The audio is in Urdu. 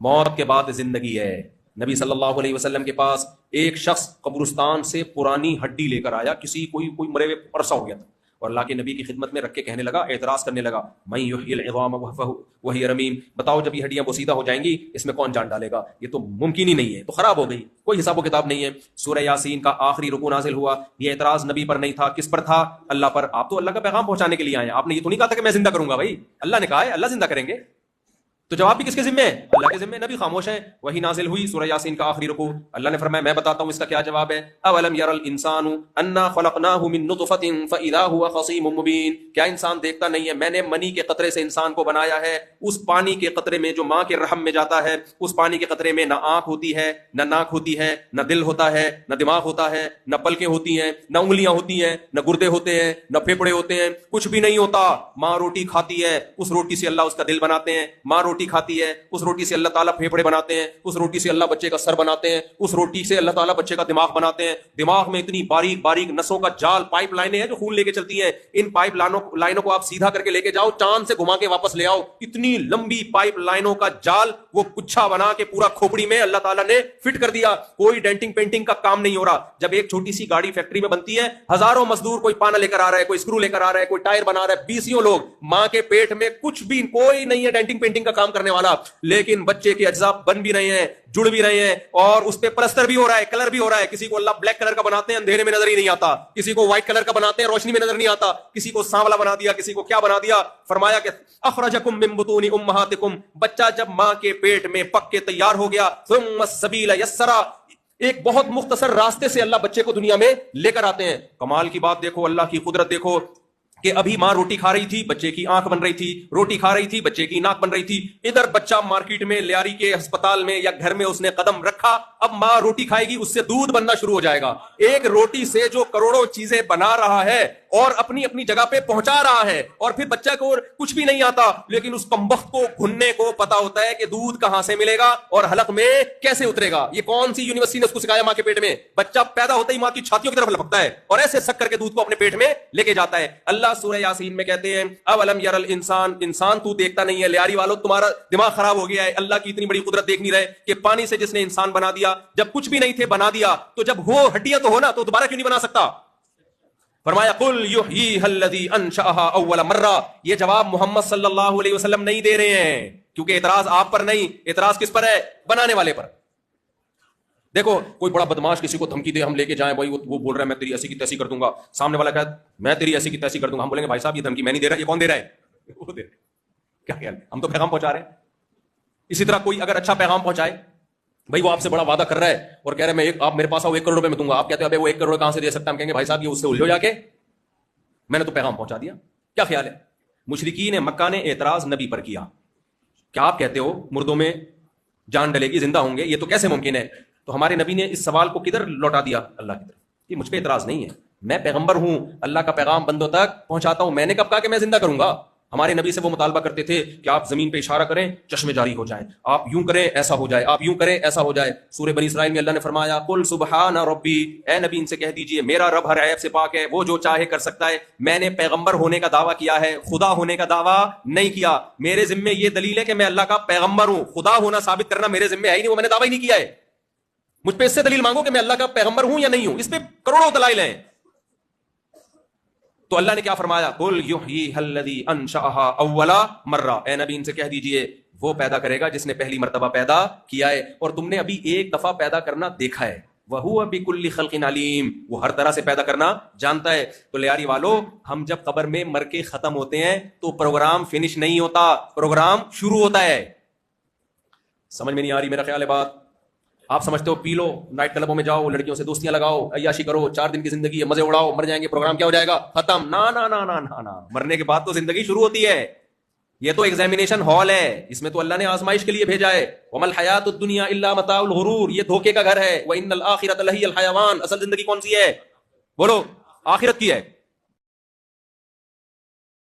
موت کے بعد زندگی ہے. نبی صلی اللہ علیہ وسلم کے پاس ایک شخص قبرستان سے پرانی ہڈی لے کر آیا, کوئی مرے ہوئے عرصہ ہو گیا تھا, اور اللہ کے نبی کی خدمت میں رکھ کے کہنے لگا, اعتراض کرنے لگا, من یحیی العظام وہی رمیم, بتاؤ جب یہ ہڈیاں بوسیدہ ہو جائیں گی اس میں کون جان ڈالے گا؟ یہ تو ممکن ہی نہیں ہے, تو خراب ہو گئی, کوئی حساب و کتاب نہیں ہے. سورہ یاسین کا آخری رکوع نازل ہوا, یہ اعتراض نبی پر نہیں تھا, کس پر تھا؟ اللہ پر. آپ تو اللہ کا پیغام پہنچانے کے لیے آئے ہیں, آپ نے یہ تو نہیں کہا تھا کہ میں زندہ کروں گا. بھائی اللہ نے کہا ہے اللہ زندہ کریں گے, تو جواب بھی کس کے ذمہ ہے؟ اللہ کے ذمہ. نبی خاموش ہیں. وہی نازل ہوئی سورہ یاسین کا آخری رکوع, اللہ نے فرمایا میں بتاتا ہوں اس کا کیا جواب ہے. اولم یر الانسان انا خلقناہ من نطفۃ فاذا هو خصیم مبین, کیا انسان دیکھتا نہیں ہے میں نے منی کے قطرے سے انسان کو بنایا ہے, اس پانی کے قطرے میں جو ماں کے رحم میں جاتا ہے, اس پانی کے قطرے میں نہ آنکھ ہوتی ہے, نہ ناک ہوتی ہے, نہ دل ہوتا ہے, نہ دماغ ہوتا ہے, نہ پلکیں ہوتی ہیں, نہ انگلیاں ہوتی ہیں, نہ گردے ہوتے ہیں, نہ پھیپھڑے ہوتے ہیں, کچھ بھی نہیں ہوتا. ماں روٹی کھاتی ہے, اس روٹی سے اللہ اس کا دل بناتے ہیں. ماں روٹی کھاتی ہے, اس روٹی سے اللہ تعالیٰ پھیپھڑے بناتے ہیں, اس روٹی سے اللہ بچے کا سر بناتے ہیں, اس روٹی سے اللہ تعالیٰ بچے کا دماغ بناتے ہیں. دماغ میں اتنی باریک باریک نسوں کا جال, پائپ لائنیں ہیں جو خون لے کے چلتی ہیں. ان پائپ لائنوں کو آپ سیدھا کر کے لے کے جاؤ, چاند سے گھما کے واپس لے آؤ, اتنی لمبی پائپ لائنوں کا جال وہ گچھا بنا کے پورا کھوپڑی میں اللہ تعالیٰ نے فٹ کر دیا. کوئی ڈینٹنگ پینٹنگ کا کام نہیں ہو رہا. جب ایک چھوٹی سی گاڑی فیکٹری میں بنتی ہے, ہزاروں مزدور, کوئی پانا لے کر آ رہا ہے, کوئی اسکرو لے کر آ رہا ہے, کوئی ٹائر بنا رہا ہے, 20 لوگ, ماں کے پیٹ میں کچھ بھی کوئی نہیں ہے ڈینٹنگ پینٹنگ کا کام کرنے والا, لیکن بچے کے اجزاء بن بھی رہے ہیں, جڑ بھی رہے ہیں, اور اس پہ پلسٹر بھی ہو رہا ہے, کلر بھی ہو رہا ہے. کسی کو اللہ بلیک کلر کا بناتے ہیں, اندھیرے میں نظر ہی نہیں آتا. کسی کو وائٹ کلر کا بناتے ہیں, روشنی میں نظر نہیں آتا. کسی کو سانولا بنا دیا, کسی کو کیا بنا دیا. فرمایا کہ اخرجکم من بطون امہاتکم, بچہ جب ماں کے پیٹ میں پک کے تیار ہو گیا, ثم السبیل یسرا, ایک بہت مختصر راستے سے اللہ بچے کو دنیا میں لے کر آتے ہیں. کمال کی بات دیکھو, اللہ کی قدرت دیکھو کہ ابھی ماں روٹی کھا رہی تھی, بچے کی آنکھ بن رہی تھی, روٹی کھا رہی تھی, بچے کی ناک بن رہی تھی. ادھر بچہ مارکیٹ میں, لیاری کے ہسپتال میں یا گھر میں اس نے قدم رکھا, اب ماں روٹی کھائے گی, اس سے دودھ بننا شروع ہو جائے گا. ایک روٹی سے جو کروڑوں چیزیں بنا رہا ہے اور اپنی اپنی جگہ پہ پہنچا رہا ہے, اور پھر بچہ کو کچھ بھی نہیں آتا, لیکن اس کمبخت کو گھننے کو پتا ہوتا ہے کہ دودھ کہاں سے ملے گا اور حلق میں کیسے اترے گا. یہ کون سی یونیورسٹی نے اس کو سکھایا؟ ماں کے پیٹ میں. بچہ پیدا ہوتا ہی ماں کی چھاتیوں کی طرف لپکتا ہے اور ایسے سک کر کے دودھ کو اپنے پیٹ میں لے کے جاتا ہے. اللہ سورہ یاسین میں کہتے ہیں اولم یر الانسان, انسان تو دیکھتا نہیں ہے. لیاری والوں تمہارا دماغ خراب ہو گیا ہے, اللہ کی اتنی بڑی قدرت دیکھ نہیں رہے کہ پانی سے جس نے انسان بنا دیا, جب کچھ بھی نہیں تھے بنا دیا, تو جب وہ ہڈیاں تو ہونا, تو دوبارہ کیوں نہیں بنا سکتا؟ فرمایا قل یحییھا الذی انشأھا اول مرہ. یہ جواب محمد صلی اللہ علیہ وسلم نہیں دے رہے ہیں, کیونکہ اعتراض آپ پر نہیں, اعتراض کس پر ہے؟ بنانے والے پر. دیکھو کوئی بڑا بدماش کسی کو دھمکی دے, ہم لے کے جائیں, بھائی وہ بول رہا ہے میں تیری ایسی کی تیسی کر دوں گا, سامنے والا کہتا میں تیری ایسی کی تیسی کر دوں گا, ہم بولیں گے بھائی صاحب یہ دھمکی میں نہیں دے رہا, یہ کون دے رہا ہے؟ وہ دے رہا ہے. کیا خیال ہے؟ ہم تو پیغام پہنچا رہے ہیں. اسی طرح کوئی اگر اچھا پیغام پہنچائے, بھائی وہ آپ سے بڑا وعدہ کر رہا ہے اور کہہ رہا ہے آپ میرے پاس آؤ 1 کروڑ روپے میں دوں گا, آپ کہتے ہیں وہ 1 کروڑ کہاں سے دے سکتا ہے؟ ہم کہیں گے بھائی صاحب یہ اس سے الجھو جا کے, میں نے تو پیغام پہنچا دیا. کیا خیال ہے؟ مشرکین مکہ نے اعتراض نبی پر کیا, کیا آپ کہتے ہو مردوں میں جان ڈلے گی, زندہ ہوں گے, یہ تو کیسے ممکن ہے؟ تو ہمارے نبی نے اس سوال کو کدھر لوٹا دیا؟ اللہ کی طرف. یہ مجھ پہ اعتراض نہیں ہے, میں پیغمبر ہوں, اللہ کا پیغام بندوں تک پہنچاتا ہوں. میں نے کب کہا کہ میں زندہ کروں گا؟ ہمارے نبی سے وہ مطالبہ کرتے تھے کہ آپ زمین پہ اشارہ کریں چشمے جاری ہو جائیں, آپ یوں کریں ایسا ہو جائے, آپ یوں کریں ایسا ہو جائے. سورہ بنی اسرائیل میں اللہ نے فرمایا قل سبحان ربی, اے نبی ان سے کہہ دیجئے میرا رب ہر عیب سے پاک ہے, وہ جو چاہے کر سکتا ہے. میں نے پیغمبر ہونے کا دعویٰ کیا ہے, خدا ہونے کا دعویٰ نہیں کیا. میرے ذمے یہ دلیل ہے کہ میں اللہ کا پیغمبر ہوں, خدا ہونا ثابت کرنا میرے ذمے ہے ہی نہیں, وہ میں نے دعویٰ ہی نہیں کیا ہے. مجھ پہ اس سے دلیل مانگو کہ میں اللہ کا پیغمبر ہوں یا نہیں ہوں, اس پہ کروڑوں دلائل ہیں. تو اللہ نے کیا فرمایا؟ قل یحییھا الذی انشأھا اول مرہ, اے نبی ان سے کہہ دیجئے وہ پیدا کرے گا جس نے پہلی مرتبہ پیدا کیا ہے, اور تم نے ابھی ایک دفعہ پیدا کرنا دیکھا ہے. وَهُوَ بِكُلِّ خَلْقٍ عَلِيمٌ, وہ ہر طرح سے پیدا کرنا جانتا ہے. تو لیاری والو, ہم جب قبر میں مر کے ختم ہوتے ہیں تو پروگرام فنش نہیں ہوتا, پروگرام شروع ہوتا ہے. سمجھ میں نہیں آ رہی میرا خیال ہے بات؟ آپ سمجھتے ہو پی لو, نائٹ کلبوں میں جاؤ, لڑکیوں سے دوستیاں لگاؤ, عیاشی کرو, 4 دن کی زندگی ہے, مزے اڑاؤ, مر جائیں گے, پروگرام کیا ہو جائے گا؟ ختم. نا نا نا نا نا نا, مرنے کے بعد تو زندگی شروع ہوتی ہے. یہ تو ایگزامینیشن ہال ہے, اس میں تو اللہ نے آزمائش کے لیے بھیجا ہے. وَمَا الْحَيَاةُ الدُّنْيَا إِلَّا مَتَاعُ الْغُرُورِ, یہ دھوکے کا گھر ہے. وَإِنَّ الْآخِرَةَ لَهِيَ الْحَيَوَانُ, اصل زندگی کون سی ہے؟ بولو, آخرت کی ہے.